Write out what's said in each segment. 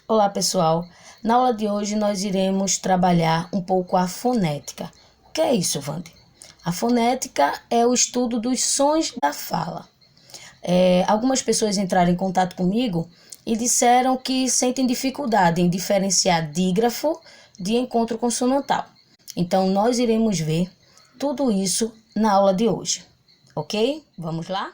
Olá, pessoal. Na aula de hoje nós iremos trabalhar um pouco a fonética. O que é isso, Vande? A fonética é o estudo dos sons da fala. Algumas pessoas entraram em contato comigo e disseram que sentem dificuldade em diferenciar dígrafo de encontro consonantal. Então, nós iremos ver tudo isso na aula de hoje, ok? Vamos lá?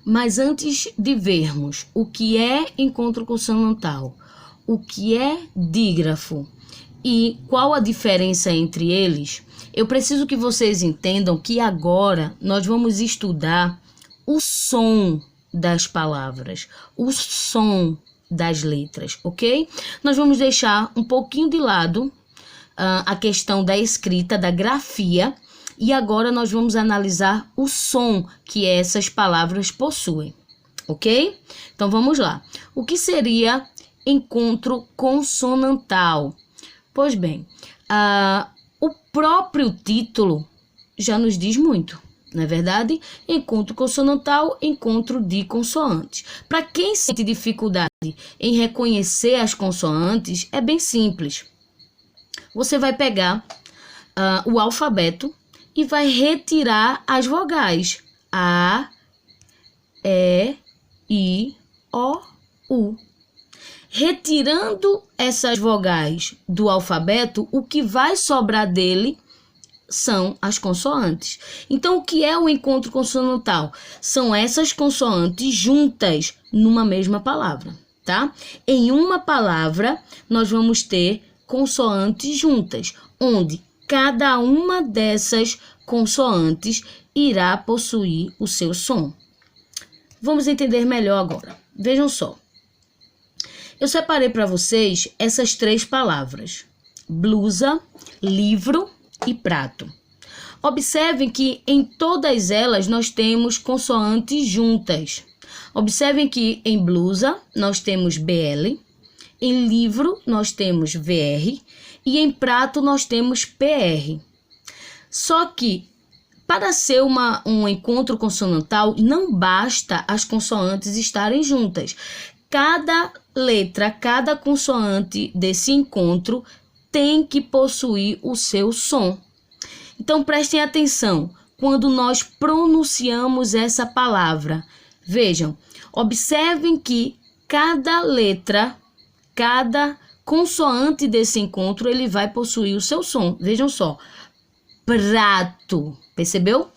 Mas antes de vermos o que é encontro consonantal, o que é dígrafo e qual a diferença entre eles, eu preciso que vocês entendam que agora nós vamos estudar o som das palavras, o som das letras, ok? Nós vamos deixar um pouquinho de lado a questão da escrita, da grafia, e agora nós vamos analisar o som que essas palavras possuem, ok? Então vamos lá. O que seria encontro consonantal? Pois bem, o próprio título já nos diz muito, não é verdade? Encontro consonantal, encontro de consoantes. Para quem sente dificuldade em reconhecer as consoantes, é bem simples. Você vai pegar o alfabeto e vai retirar as vogais A, E, I, O, U. Retirando essas vogais do alfabeto, o que vai sobrar dele são as consoantes. Então, o que é o encontro consonantal? São essas consoantes juntas numa mesma palavra, tá? Em uma palavra, nós vamos ter consoantes juntas, onde cada uma dessas consoantes irá possuir o seu som. Vamos entender melhor agora. Vejam só. Eu separei para vocês essas três palavras: blusa, livro e prato. Observem que em todas elas nós temos consoantes juntas. Observem que em blusa nós temos BL, em livro nós temos VR e em prato nós temos PR. Só que para ser um encontro consonantal não basta as consoantes estarem juntas. Cada letra, cada consoante desse encontro tem que possuir o seu som. Então prestem atenção quando nós pronunciamos essa palavra. Vejam, observem que cada letra, cada consoante desse encontro, ele vai possuir o seu som. Vejam só. Prato. Percebeu?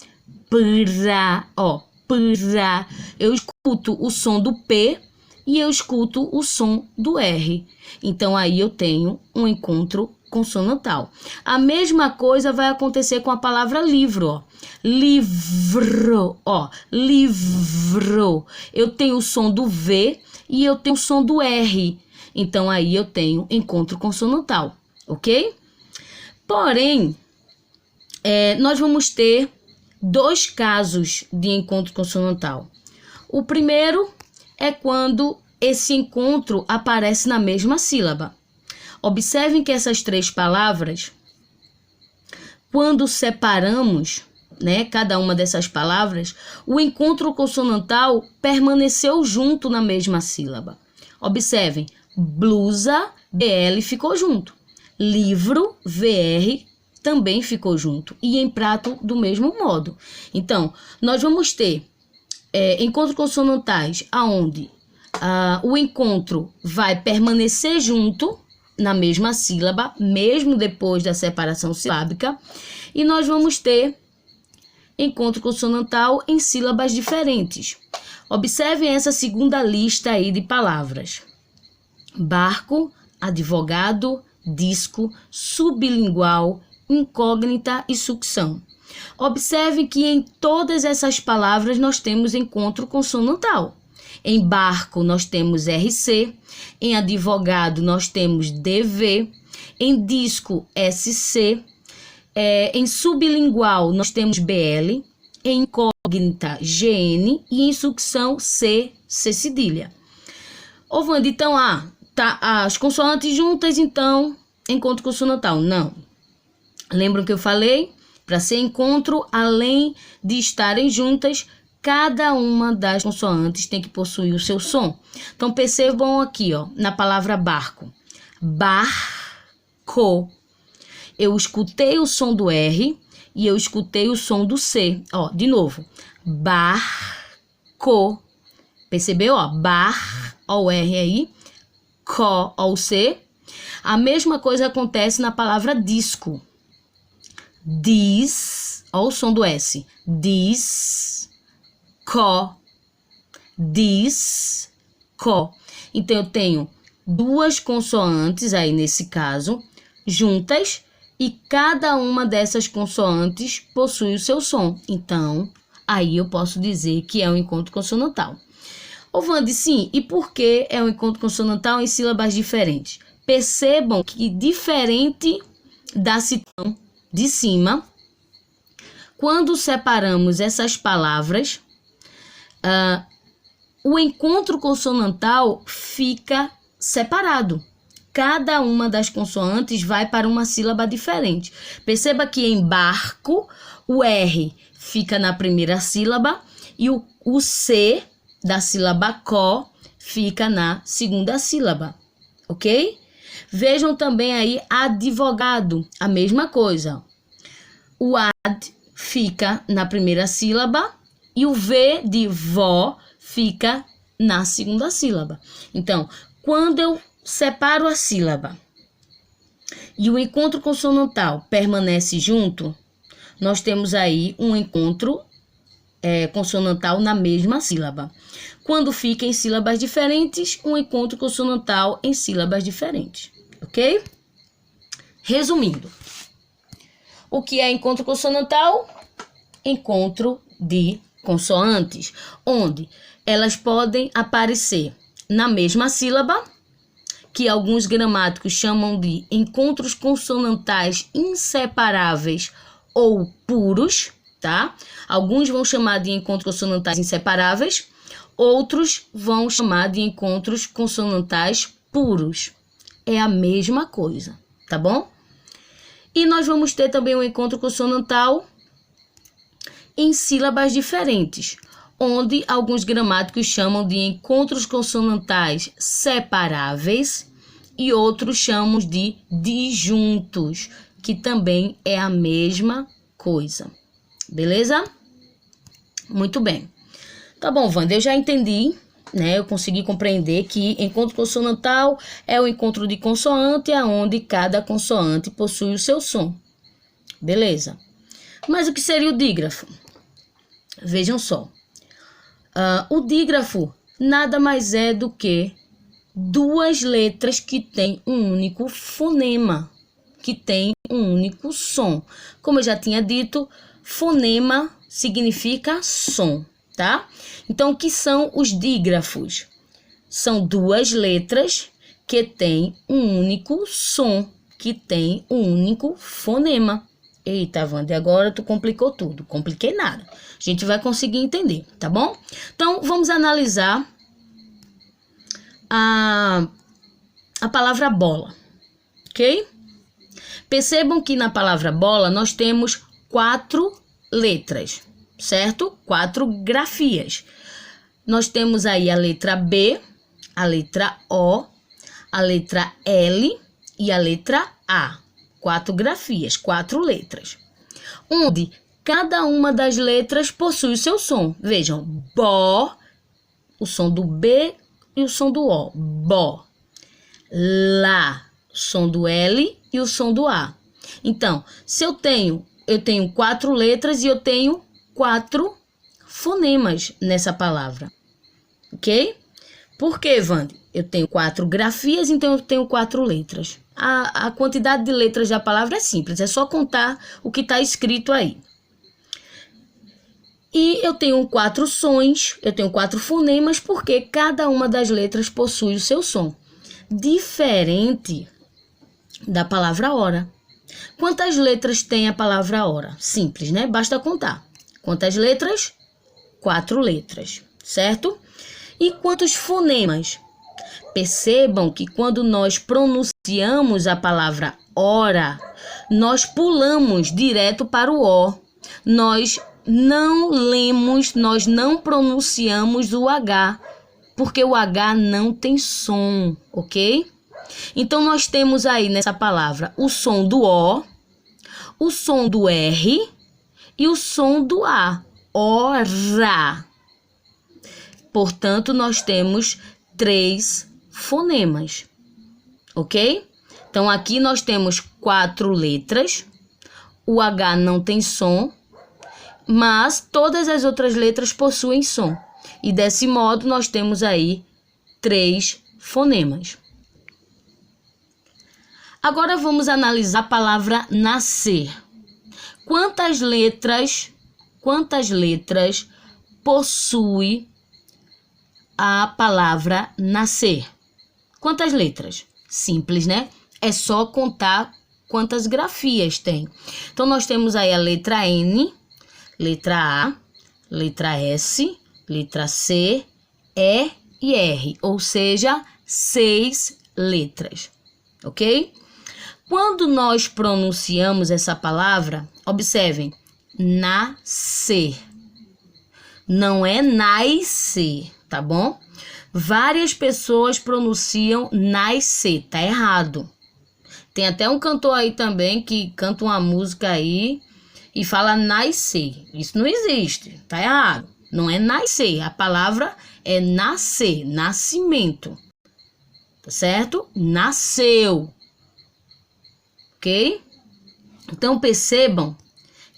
Pra. Ó. Pra. Eu escuto o som do P e eu escuto o som do R. Então, aí eu tenho um encontro consonantal. A mesma coisa vai acontecer com a palavra livro, ó. Livro. Ó. Livro. Eu tenho o som do V e eu tenho o som do R. Então, aí eu tenho encontro consonantal, ok? Porém, nós vamos ter dois casos de encontro consonantal. O primeiro é quando esse encontro aparece na mesma sílaba. Observem que essas três palavras, quando separamos, né, cada uma dessas palavras, o encontro consonantal permaneceu junto na mesma sílaba. Observem. Blusa, BL ficou junto. Livro, VR, também ficou junto. E em prato, do mesmo modo. Então, nós vamos ter encontros consonantais onde o encontro vai permanecer junto na mesma sílaba, mesmo depois da separação silábica. E nós vamos ter encontro consonantal em sílabas diferentes. Observem essa segunda lista aí de palavras. Barco, advogado, disco, sublingual, incógnita e sucção. Observe que em todas essas palavras nós temos encontro consonantal. Em barco, nós temos RC. Em advogado, nós temos DV. Em disco, SC. Em sublingual, nós temos BL. Em incógnita, GN. E em sucção, C cedilha. Ô, Wanda, então, tá as consoantes juntas, então, encontro consonantal. Não. Lembram que eu falei? Para ser encontro, além de estarem juntas, cada uma das consoantes tem que possuir o seu som. Então, percebam aqui, ó, na palavra barco. Barco. Eu escutei o som do R e eu escutei o som do C. Ó, de novo. Barco. Percebeu? Ó, ó o R aí. Ó o C. A mesma coisa acontece na palavra disco. Ó o som do S. Co. Então, eu tenho duas consoantes aí nesse caso, juntas, e cada uma dessas consoantes possui o seu som. Então, aí eu posso dizer que é um encontro consonantal. Ô, Wanda, sim, e por que é um encontro consonantal em sílabas diferentes? Percebam que, diferente da citação de cima, quando separamos essas palavras, o encontro consonantal fica separado. Cada uma das consoantes vai para uma sílaba diferente. Perceba que em barco, o R fica na primeira sílaba e o C da sílaba co fica na segunda sílaba, ok? Vejam também aí advogado, a mesma coisa. O ad fica na primeira sílaba e o V de vó fica na segunda sílaba. Então, quando eu separo a sílaba e o encontro consonantal permanece junto, nós temos aí um encontro consonantal na mesma sílaba. Quando fica em sílabas diferentes, um encontro consonantal em sílabas diferentes, ok? Resumindo, o que é encontro consonantal? Encontro de consoantes, onde elas podem aparecer na mesma sílaba, que alguns gramáticos chamam de encontros consonantais inseparáveis ou puros, tá? Alguns vão chamar de encontros consonantais inseparáveis, outros vão chamar de encontros consonantais puros. É a mesma coisa, tá bom? E nós vamos ter também um encontro consonantal em sílabas diferentes, onde alguns gramáticos chamam de encontros consonantais separáveis e outros chamam de disjuntos, que também é a mesma coisa. Beleza? Muito bem. Tá bom, Wanda, eu já entendi, né? Eu consegui compreender que encontro consonantal é o encontro de consoante, onde cada consoante possui o seu som. Beleza. Mas o que seria o dígrafo? Vejam só. O dígrafo nada mais é do que duas letras que têm um único fonema, que têm um único som. Como eu já tinha dito, fonema significa som, tá? Então, o que são os dígrafos? São duas letras que têm um único som, que têm um único fonema. Eita, Wanda, agora tu complicou tudo. Compliquei nada. A gente vai conseguir entender, tá bom? Então, vamos analisar a palavra bola, ok? Percebam que na palavra bola nós temos 4 letras, certo? 4 grafias. Nós temos aí a letra B, a letra O, a letra L e a letra A. 4 grafias, 4 letras, onde cada uma das letras possui o seu som. Vejam, bó, o som do B e o som do O, bó. Lá, o som do L e o som do A. Então, se eu tenho 4 letras e eu tenho 4 fonemas nessa palavra, ok? Por quê, Wanda? Eu tenho 4 grafias, então eu tenho 4 letras. A quantidade de letras da palavra é simples, é só contar o que está escrito aí. E eu tenho 4 sons, eu tenho 4 fonemas, porque cada uma das letras possui o seu som. Diferente da palavra hora. Quantas letras tem a palavra hora? Simples, né? Basta contar. Quantas letras? 4 letras, certo? E quantos fonemas? Percebam que quando nós pronunciamos a palavra hora, nós pulamos direto para o O. Nós não lemos, nós não pronunciamos o H, porque o H não tem som, ok? Então, nós temos aí nessa palavra o som do O, o som do R e o som do A. Ora. Portanto, nós temos 3 fonemas, ok? Então, aqui nós temos 4 letras, o H não tem som, mas todas as outras letras possuem som. E desse modo, nós temos aí 3 fonemas. Agora, vamos analisar a palavra nascer. Quantas letras possui a palavra nascer? Quantas letras? Simples, né? É só contar quantas grafias tem. Então, nós temos aí a letra N, letra A, letra S, letra C, E e R, ou seja, 6 letras, ok? Quando nós pronunciamos essa palavra, observem, nascer, não é nascer, tá bom? Várias pessoas pronunciam nascer, tá errado. Tem até um cantor aí também que canta uma música aí e fala nascer. Isso não existe, tá errado. Não é nascer, a palavra é nascer, nascimento, tá certo? Nasceu, ok? Então, percebam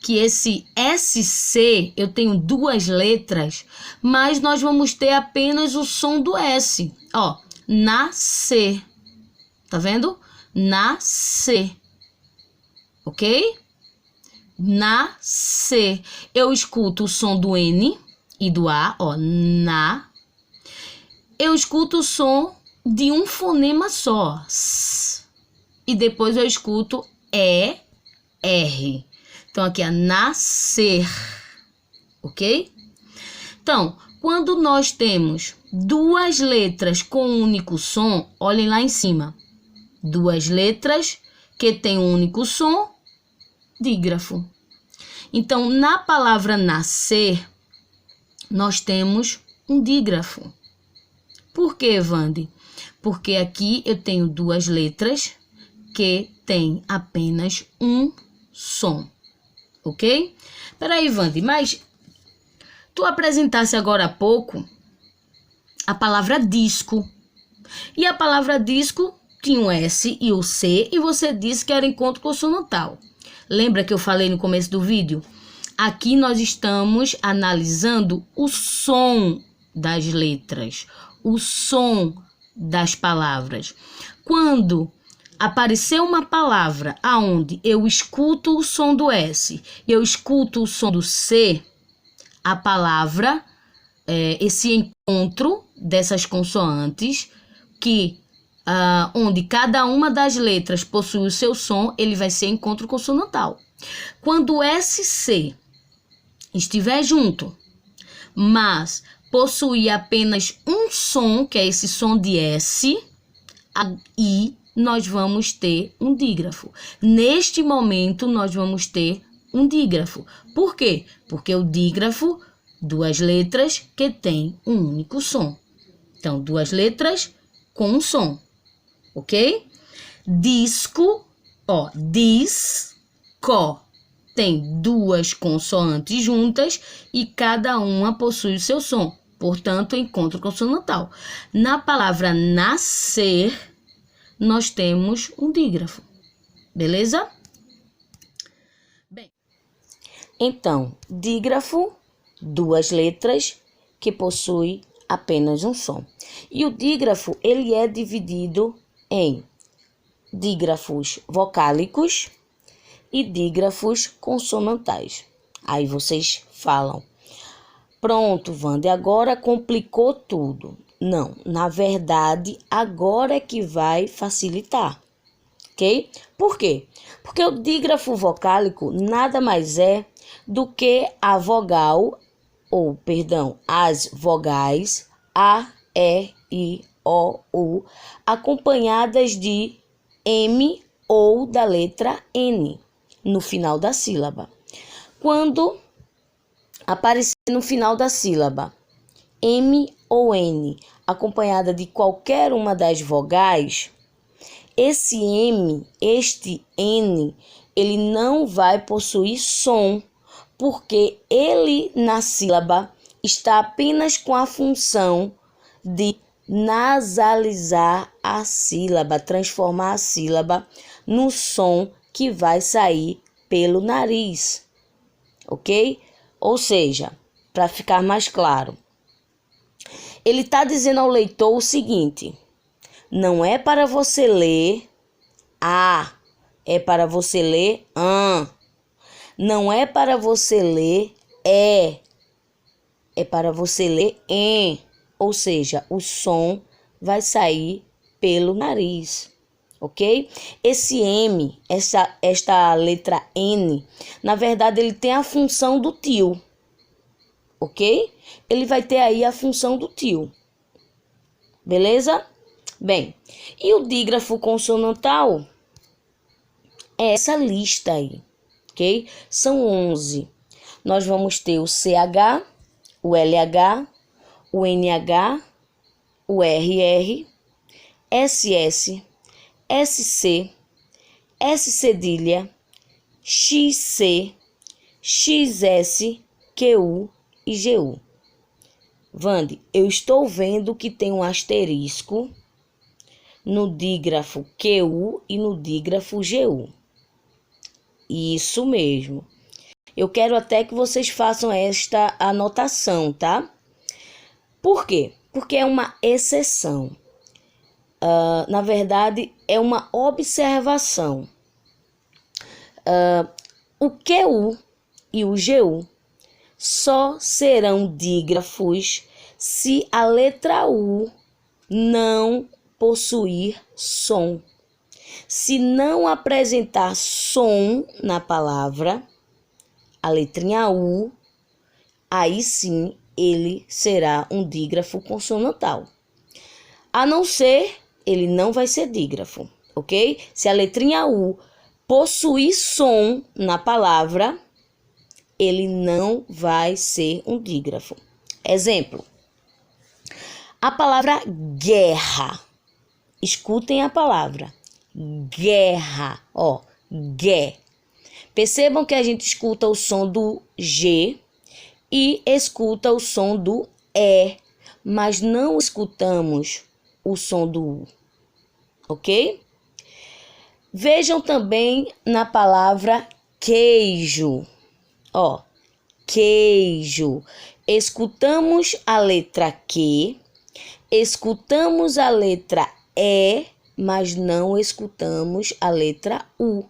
que esse SC, eu tenho 2 letras, mas nós vamos ter apenas o som do S. Ó, nascer. Tá vendo? Nascer. Ok? Nascer. Eu escuto o som do N e do A, ó, na. Eu escuto o som de um fonema só, S. E depois eu escuto E, R. Então, aqui é nascer, ok? Então, quando nós temos 2 letras com um único som, olhem lá em cima. 2 letras que têm um único som, dígrafo. Então, na palavra nascer, nós temos um dígrafo. Por quê, Vande? Porque aqui eu tenho 2 letras que têm apenas um som. Ok? Peraí, Vande, mas tu apresentasse agora há pouco a palavra disco. E a palavra disco tinha o S e o C e você disse que era encontro consonantal. Lembra que eu falei no começo do vídeo? Aqui nós estamos analisando o som das letras, o som das palavras. Quando apareceu uma palavra aonde eu escuto o som do S, eu escuto o som do C, a palavra, esse encontro dessas consoantes, que onde cada uma das letras possui o seu som, ele vai ser encontro consonantal. Quando o SC estiver junto, mas possuir apenas um som, que é esse som de S, aí nós vamos ter um dígrafo. Neste momento, nós vamos ter um dígrafo. Por quê? Porque o dígrafo, 2 letras que tem um único som. Então, 2 letras com um som, ok? Disco, ó, disco, tem 2 consoantes juntas e cada uma possui o seu som. Portanto, encontro consonantal. Na palavra nascer, nós temos um dígrafo, beleza? Bem, então, dígrafo, 2 letras que possui apenas um som. E o dígrafo, ele é dividido em dígrafos vocálicos e dígrafos consonantais. Aí vocês falam, Pronto, Wanda, agora complicou tudo. Não, na verdade, agora é que vai facilitar, ok? Por quê? Porque o dígrafo vocálico nada mais é do que a vogal, ou, perdão, as vogais A, E, I, O, U, acompanhadas de M ou da letra N no final da sílaba. Quando aparecer no final da sílaba M ou N, acompanhada de qualquer uma das vogais, esse M, este N, ele não vai possuir som, porque ele na sílaba está apenas com a função de nasalizar a sílaba, transformar a sílaba no som que vai sair pelo nariz, ok? Ou seja, para ficar mais claro, ele está dizendo ao leitor o seguinte: não é para você ler A, é para você ler an. Não é para você ler é para você ler em. Ou seja, o som vai sair pelo nariz, ok? Esse M, esta letra N, na verdade ele tem a função do tio, ok? Ele vai ter aí a função do tio, beleza? Bem, e o dígrafo consonantal é essa lista aí, ok? São 11. Nós vamos ter o CH, o LH, o NH, o RR, SS, SC, S cedilha, XC, XS, QU e GU. Vande, eu estou vendo que tem um asterisco no dígrafo QU e no dígrafo GU. Isso mesmo. Eu quero até que vocês façam esta anotação, tá? Por quê? Porque é uma exceção. Na verdade, é uma observação. O QU e o GU só serão dígrafos se a letra U não possuir som. Se não apresentar som na palavra, a letrinha U, aí sim ele será um dígrafo consonantal. A não ser, ele não vai ser dígrafo, ok? Se a letrinha U possuir som na palavra, ele não vai ser um dígrafo. Exemplo, a palavra guerra. Escutem a palavra guerra, ó, gué. Percebam que a gente escuta o som do G e escuta o som do E, mas não escutamos o som do U, ok? Vejam também na palavra queijo, ó, queijo. Escutamos a letra Q, escutamos a letra E, mas não escutamos a letra U.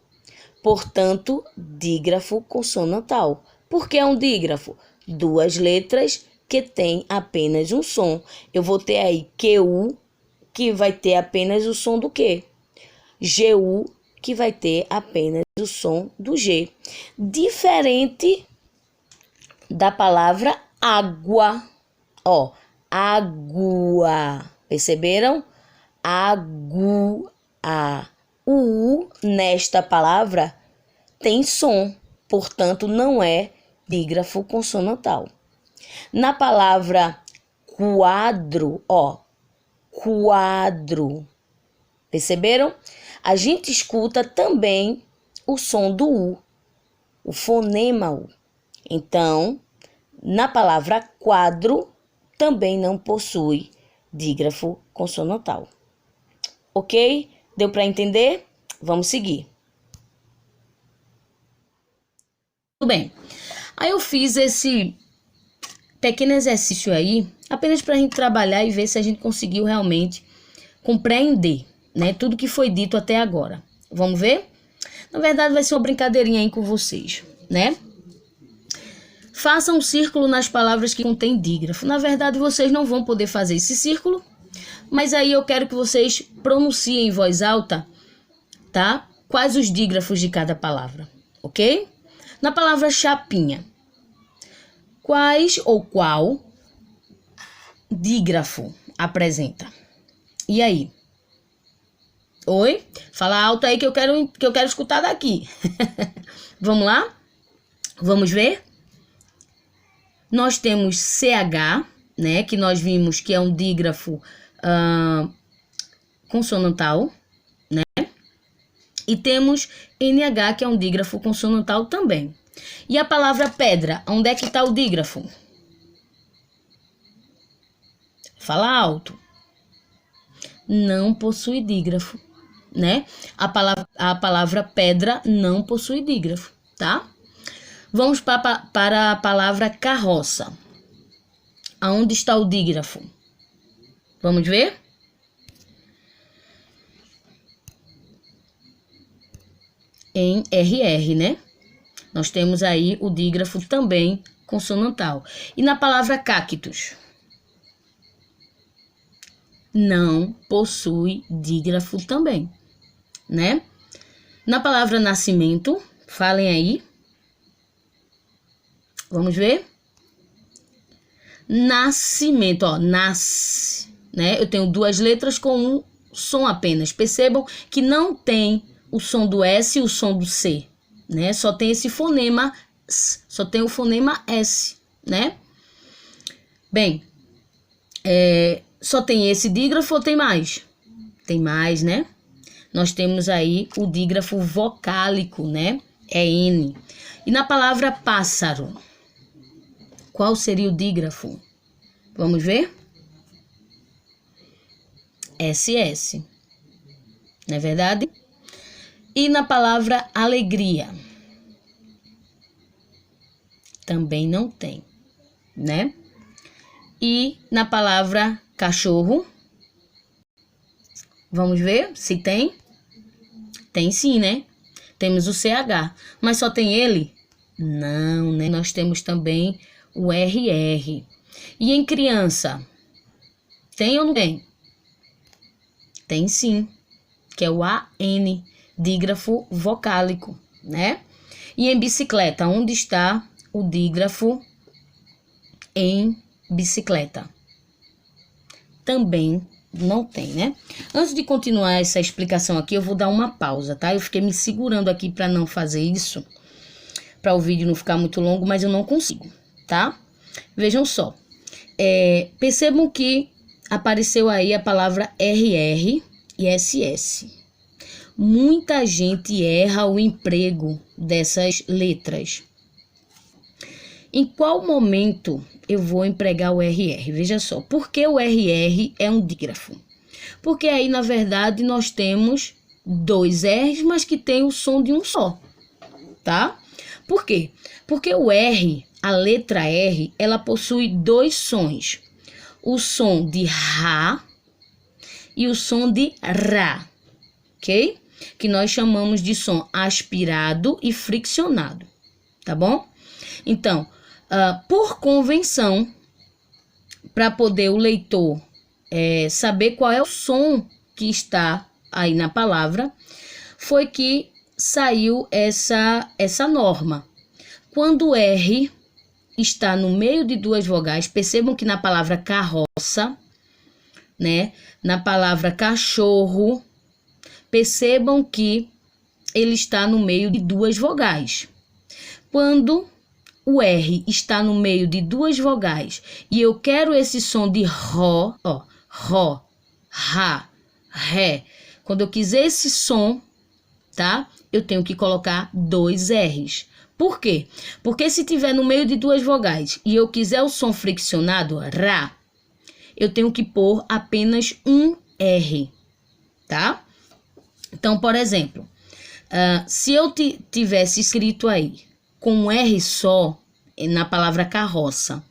Portanto, dígrafo consonantal. Por que é um dígrafo? Duas letras que têm apenas um som. Eu vou ter aí QU, que vai ter apenas o som do Q. GU, que vai ter apenas o som do G. Diferente da palavra água. Ó, água. Perceberam? Agua. O U nesta palavra tem som, portanto não é dígrafo consonantal. Na palavra quadro, ó, quadro. Perceberam? A gente escuta também o som do U, o fonema U. Então, na palavra quadro também não possui dígrafo consonantal. Ok? Deu para entender? Vamos seguir. Tudo bem. Aí eu fiz esse pequeno exercício aí, apenas para a gente trabalhar e ver se a gente conseguiu realmente compreender, né, tudo que foi dito até agora. Vamos ver? Na verdade, vai ser uma brincadeirinha aí com vocês, né? Faça um círculo nas palavras que contêm dígrafo. Na verdade, vocês não vão poder fazer esse círculo, mas aí eu quero que vocês pronunciem em voz alta, tá? Quais os dígrafos de cada palavra, ok? Na palavra chapinha, quais ou qual dígrafo apresenta? E aí? Oi? Fala alto aí que eu quero escutar daqui. Vamos lá? Vamos ver? Nós temos CH, né? Que nós vimos que é um dígrafo consonantal, né? E temos NH, que é um dígrafo consonantal também. E a palavra pedra, onde é que está o dígrafo? Fala alto. Não possui dígrafo, né? A palavra pedra não possui dígrafo, tá? Vamos para a palavra carroça. Aonde está o dígrafo? Vamos ver? Em RR, né? Nós temos aí o dígrafo também consonantal. E na palavra cactus? Não possui dígrafo também, né? Na palavra nascimento, falem aí. Vamos ver? Nascimento, ó, nasce, né? Eu tenho duas letras com um som apenas. Percebam que não tem o som do S e o som do C, né? Só tem esse fonema, só tem o fonema S, né? Bem, só tem esse dígrafo ou tem mais? Tem mais, né? Nós temos aí o dígrafo vocálico, né? É N. E na palavra pássaro, qual seria o dígrafo? Vamos ver? SS. Não é verdade? E na palavra alegria? Também não tem, né? E na palavra cachorro? Vamos ver se tem? Tem sim, né? Temos o CH, mas só tem ele? Não, né? Nós temos também o RR. E em criança? Tem ou não tem? Tem sim, que é o AN, dígrafo vocálico, né? E em bicicleta, onde está o dígrafo em bicicleta? Também não tem, né? Antes de continuar essa explicação aqui, eu vou dar uma pausa, tá? Eu fiquei me segurando aqui para não fazer isso, para o vídeo não ficar muito longo, mas eu não consigo, tá? Vejam só. Percebam que apareceu aí a palavra RR e SS. Muita gente erra o emprego dessas letras. Em qual momento eu vou empregar o RR? Veja só, por que o RR é um dígrafo? Porque aí, na verdade, nós temos dois R's, mas que tem o som de um só, tá? Por quê? Porque o R, a letra R, ela possui dois sons. O som de Rá e o som de Rá, ok? Que nós chamamos de som aspirado e friccionado, tá bom? Então, por convenção, para poder o leitor saber qual é o som que está aí na palavra, foi que saiu essa norma. Quando o R está no meio de duas vogais, percebam que na palavra carroça, né, na palavra cachorro, percebam que ele está no meio de duas vogais. Quando o R está no meio de duas vogais e eu quero esse som de ró, ó, ró, rá, ré. Quando eu quiser esse som, tá? Eu tenho que colocar dois R's. Por quê? Porque se tiver no meio de duas vogais e eu quiser o som friccionado, rá, eu tenho que pôr apenas um R, tá? Então, por exemplo, se eu tivesse escrito aí com um R só, na palavra carroça,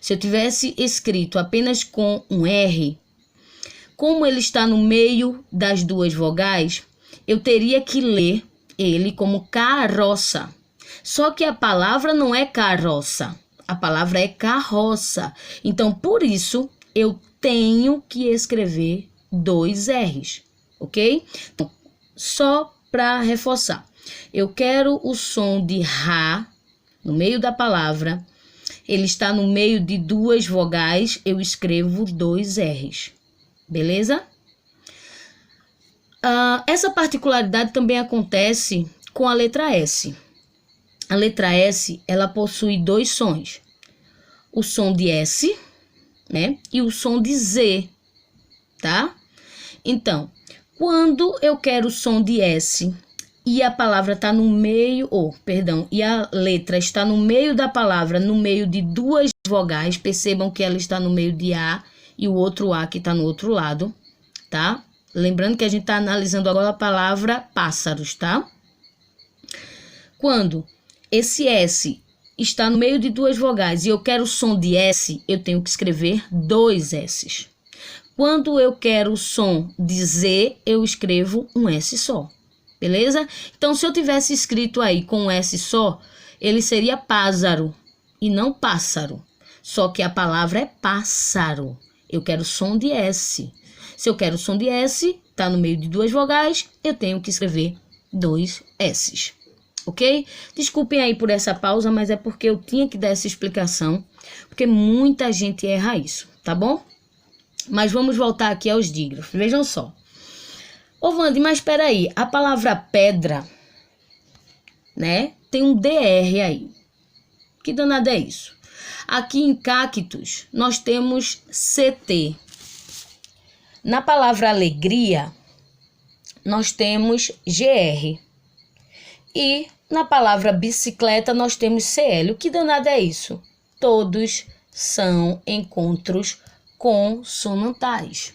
se eu tivesse escrito apenas com um R, como ele está no meio das duas vogais, eu teria que ler ele como carroça. Só que a palavra não é carroça, A palavra é carroça. Então, por isso, eu tenho que escrever 2 R's, ok? Então, só para reforçar. Eu quero o som de Rá no meio da palavra. Ele está no meio de 2 vogais, eu escrevo 2 R's. Beleza? Essa particularidade também acontece com a letra S. A letra S, ela possui 2 sons. O som de S, né? E o som de Z, tá? Então, quando eu quero o som de S e a palavra está no meio, e a letra está no meio da palavra, no meio de 2 vogais, percebam que ela está no meio de A e o outro A que está no outro lado, tá? Lembrando que a gente está analisando agora a palavra pássaros, tá? Quando esse S está no meio de 2 vogais e eu quero o som de S, eu tenho que escrever 2 S's. Quando eu quero o som de Z, eu escrevo um S só. Beleza? Então, se eu tivesse escrito aí com um S só, ele seria pássaro e não pássaro. Só que a palavra é pássaro. Eu quero som de S. Se eu quero som de S, tá no meio de 2 vogais, eu tenho que escrever 2 S's. Ok? Desculpem aí por essa pausa, mas é porque eu tinha que dar essa explicação, porque muita gente erra isso, tá bom? Mas vamos voltar aqui aos dígrafos. Vejam só. Ô, Wandi, mas espera aí, a palavra pedra, né, tem um DR aí. Que danado é isso? Aqui em cactus, nós temos CT. Na palavra alegria, nós temos GR. E na palavra bicicleta, nós temos CL. O que danado é isso? Todos são encontros consonantais,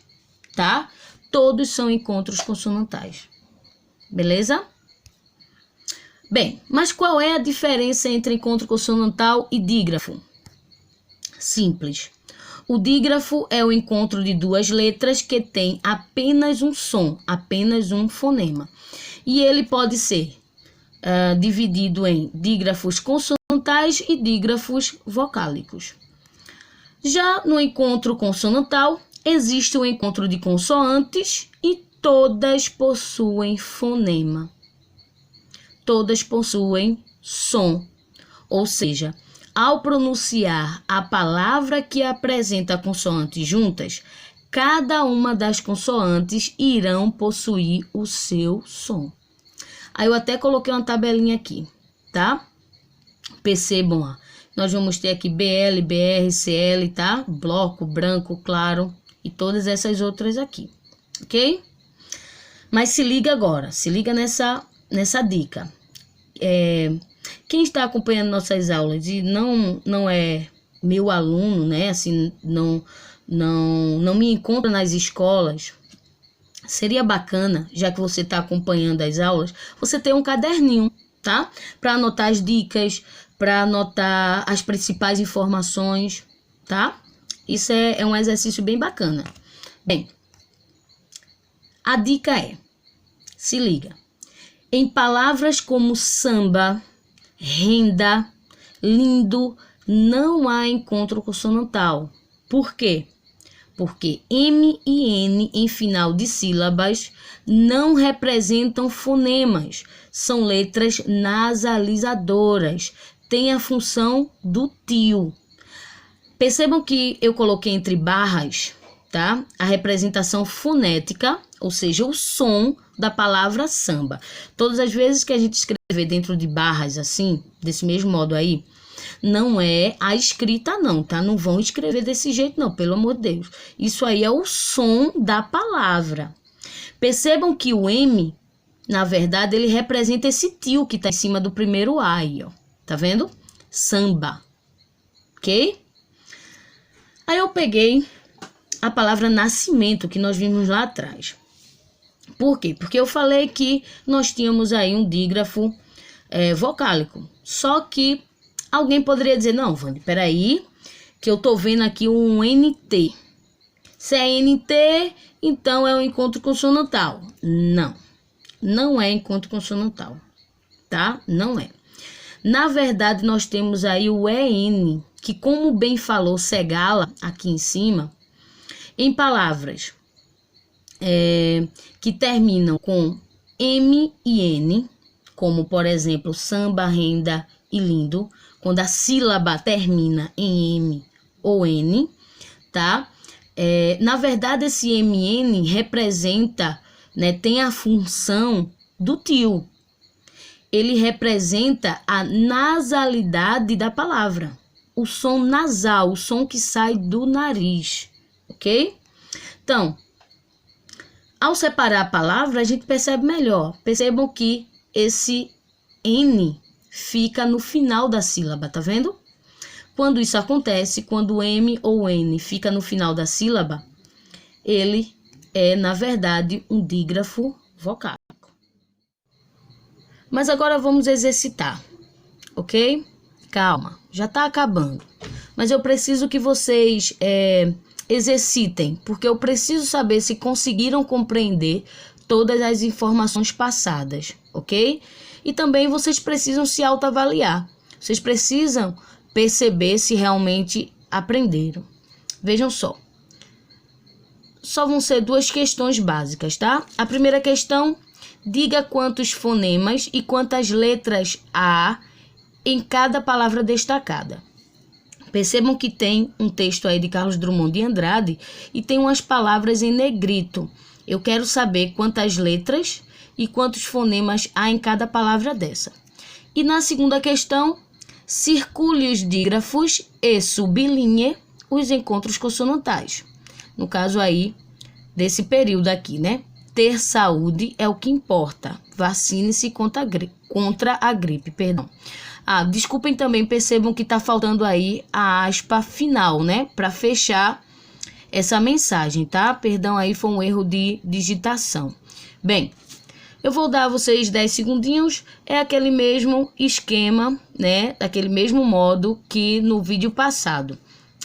tá? Todos são encontros consonantais. Beleza? Bem, mas qual é a diferença entre encontro consonantal e dígrafo? Simples. O dígrafo é o encontro de 2 letras que tem apenas um som, apenas um fonema. E ele pode ser dividido em dígrafos consonantais e dígrafos vocálicos. Já no encontro consonantal, existe o encontro de consoantes e todas possuem fonema. Todas possuem som. Ou seja, ao pronunciar a palavra que apresenta consoantes juntas, cada uma das consoantes irão possuir o seu som. Aí eu até coloquei uma tabelinha aqui, tá? Percebam, ó. Nós vamos ter aqui BL, BR, CL, tá? Bloco, branco, claro e todas essas outras aqui, ok? Mas se liga agora, se liga nessa dica. Quem está acompanhando nossas aulas e não é meu aluno, né? Assim, não me encontra nas escolas, seria bacana, já que você está acompanhando as aulas, você ter um caderninho, tá? Para anotar as dicas, para anotar as principais informações, tá? Isso é um exercício bem bacana. Bem, a dica é, se liga, em palavras como samba, renda, lindo, não há encontro consonantal. Por quê? Porque M e N em final de sílabas não representam fonemas, são letras nasalizadoras, têm a função do tio. Percebam que eu coloquei entre barras, tá? A representação fonética, ou seja, o som da palavra samba. Todas as vezes que a gente escrever dentro de barras assim, desse mesmo modo aí, não é a escrita não, tá? Não vão escrever desse jeito não, pelo amor de Deus. Isso aí é o som da palavra. Percebam que o M, na verdade, ele representa esse tio que tá em cima do primeiro A aí, ó. Tá vendo? Samba. Ok? Aí eu peguei a palavra nascimento, que nós vimos lá atrás. Por quê? Porque eu falei que nós tínhamos aí um dígrafo vocálico. Só que alguém poderia dizer, não, Wandi, peraí, que eu tô vendo aqui um NT. Se é NT, então é um encontro consonantal. Não, não é encontro consonantal, tá? Não é. Na verdade, nós temos aí o EN, que, como bem falou Segala aqui em cima, em palavras que terminam com M e N, como, por exemplo, samba, renda e lindo, quando a sílaba termina em M ou N, tá? Na verdade, esse MN representa, né, tem a função do tio. Ele representa a nasalidade da palavra, o som nasal, o som que sai do nariz, ok? Então, ao separar a palavra, a gente percebe melhor. Percebam que esse N fica no final da sílaba, tá vendo? Quando isso acontece, quando o M ou N fica no final da sílaba, ele é, na verdade, um dígrafo vocálico. Mas agora vamos exercitar, ok? Calma, já tá acabando. Mas eu preciso que vocês exercitem, porque eu preciso saber se conseguiram compreender todas as informações passadas, ok? E também vocês precisam se autoavaliar. Vocês precisam perceber se realmente aprenderam. Vejam só. Só vão ser 2 questões básicas, tá? A primeira questão, diga quantos fonemas e quantas letras há em cada palavra destacada. Percebam que tem um texto aí de Carlos Drummond de Andrade e tem umas palavras em negrito. Eu quero saber quantas letras e quantos fonemas há em cada palavra dessa. E na segunda questão, circule os dígrafos e sublinhe os encontros consonantais. No caso aí, desse período aqui, né? Ter saúde é o que importa. Vacine-se contra a gripe, perdão. Desculpem também, percebam que tá faltando aí a aspa final, né? Para fechar essa mensagem, tá? Perdão aí, foi um erro de digitação. Bem, eu vou dar a vocês 10 segundinhos, é aquele mesmo esquema, né? Daquele mesmo modo que no vídeo passado.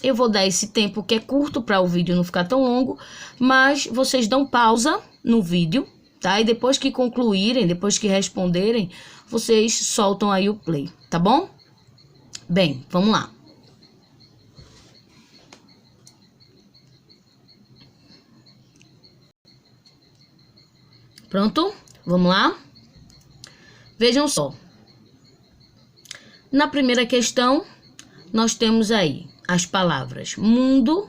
Eu vou dar esse tempo que é curto para o vídeo não ficar tão longo, mas vocês dão pausa no vídeo, tá? E depois que concluírem, depois que responderem, vocês soltam aí o play, tá bom? Bem, vamos lá. Pronto? Vamos lá? Vejam só. Na primeira questão, nós temos aí as palavras mundo,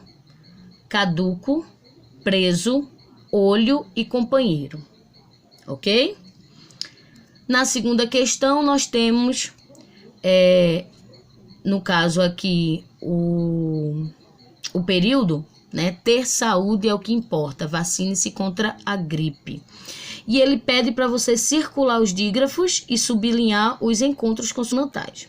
caduco, preso, olho e companheiro. Ok? Na segunda questão, nós temos, no caso aqui, o período, né? Ter saúde é o que importa. Vacine-se contra a gripe. E ele pede para você circular os dígrafos e sublinhar os encontros consonantais.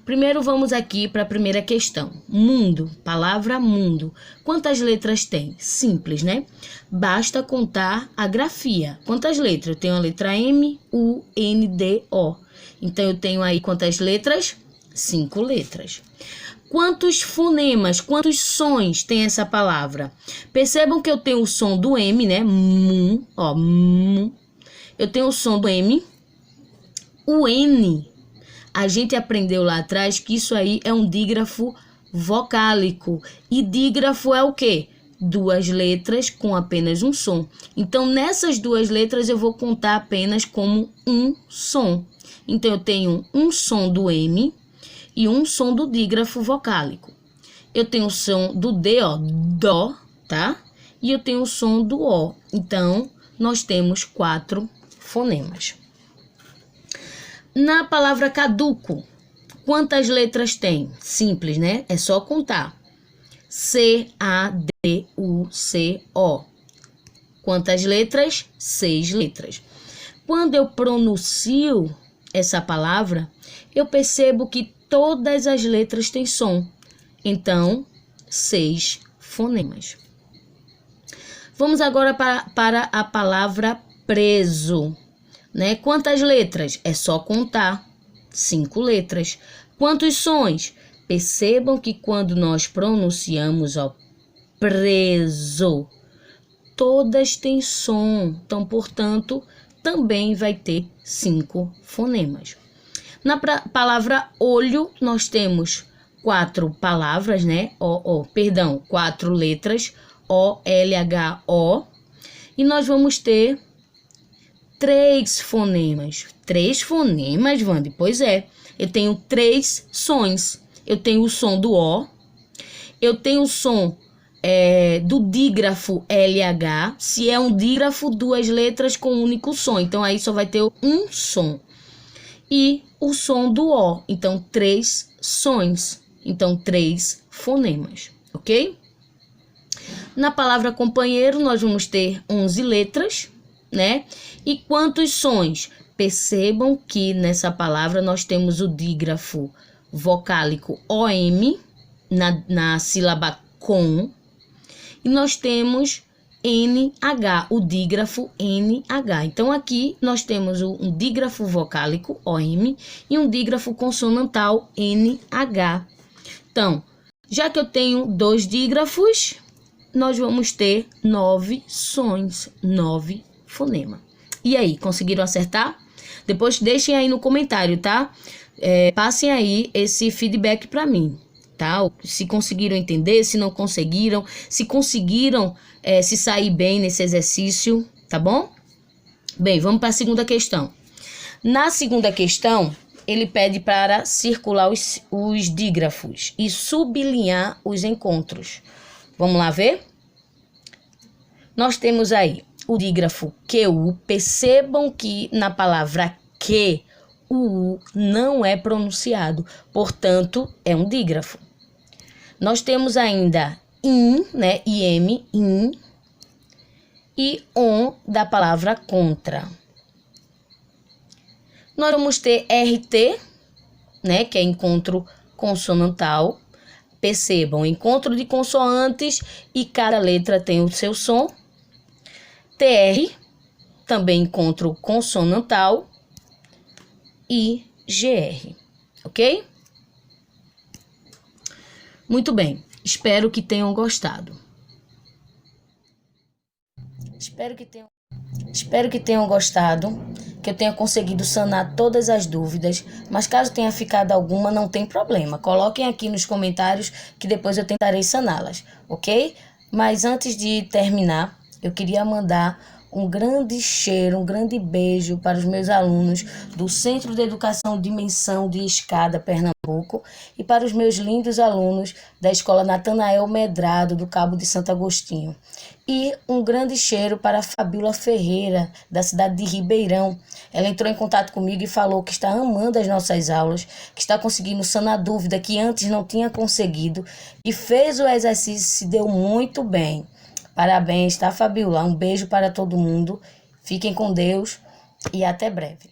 Primeiro vamos aqui para a primeira questão. Mundo, palavra mundo. Quantas letras tem? Simples, né? Basta contar a grafia. Quantas letras? Eu tenho a letra M, U, N, D, O. Então eu tenho aí quantas letras? 5 letras. Quantos fonemas, quantos sons tem essa palavra? Percebam que eu tenho o som do M, né? Ó, eu tenho o som do M. O N, a gente aprendeu lá atrás que isso aí é um dígrafo vocálico. E dígrafo é o quê? 2 letras com apenas um som. Então, nessas 2 letras eu vou contar apenas como um som. Então, eu tenho um som do M e um som do dígrafo vocálico. Eu tenho o som do D, ó, dó, tá? E eu tenho o som do O. Então, nós temos 4 fonemas. Na palavra caduco, quantas letras tem? Simples, né? É só contar. C-A-D-U-C-O. Quantas letras? 6 letras. Quando eu pronuncio essa palavra, eu percebo que todas as letras têm som. Então, 6 fonemas. Vamos agora para a palavra preso, né? Quantas letras? É só contar. 5 letras. Quantos sons? Percebam que quando nós pronunciamos, ó, preso, todas têm som. Então, portanto, também vai ter 5 fonemas. Na palavra olho, nós temos 4 palavras, né? Quatro letras, O, L, H, O. E nós vamos ter 3 fonemas. 3 fonemas, Wande? Pois é. Eu tenho 3 sons. Eu tenho o som do O. Eu tenho o som do dígrafo LH. Se é um dígrafo, 2 letras com um único som. Então, aí só vai ter um som. E o som do O. Então, 3 sons. Então, 3 fonemas. Ok? Na palavra companheiro, nós vamos ter 11 letras, né? E quantos sons? Percebam que nessa palavra nós temos o dígrafo vocálico OM na sílaba com. E nós temos NH, o dígrafo NH. Então, aqui nós temos um dígrafo vocálico OM e um dígrafo consonantal NH. Então, já que eu tenho 2 dígrafos, nós vamos ter 9 sons, 9 fonemas. E aí, conseguiram acertar? Depois deixem aí no comentário, tá? Passem aí esse feedback para mim, tá? Se conseguiram entender, se não conseguiram, se conseguiram se sair bem nesse exercício, tá bom? Bem, vamos para a segunda questão. Na segunda questão, ele pede para circular os dígrafos e sublinhar os encontros. Vamos lá ver? Nós temos aí o dígrafo QU. Percebam que na palavra que o U não é pronunciado, portanto, é um dígrafo. Nós temos ainda IN, né? IM, IN, e ON da palavra contra. Nós vamos ter RT, né? Que é encontro consonantal. Percebam, encontro de consoantes e cada letra tem o seu som. TR, também encontro consonantal. E GR, ok? Muito bem, espero que tenham gostado. Espero que tenham gostado, que eu tenha conseguido sanar todas as dúvidas, mas caso tenha ficado alguma, não tem problema. Coloquem aqui nos comentários que depois eu tentarei saná-las, ok? Mas antes de terminar, eu queria mandar um grande cheiro, um grande beijo para os meus alunos do Centro de Educação Dimensão de Escada, Pernambuco, e para os meus lindos alunos da Escola Natanael Medrado, do Cabo de Santo Agostinho. E um grande cheiro para a Fabíola Ferreira, da cidade de Ribeirão. Ela entrou em contato comigo e falou que está amando as nossas aulas, que está conseguindo sanar dúvida que antes não tinha conseguido, e fez o exercício e se deu muito bem. Parabéns, tá, Fabiola? Um beijo para todo mundo. Fiquem com Deus e até breve.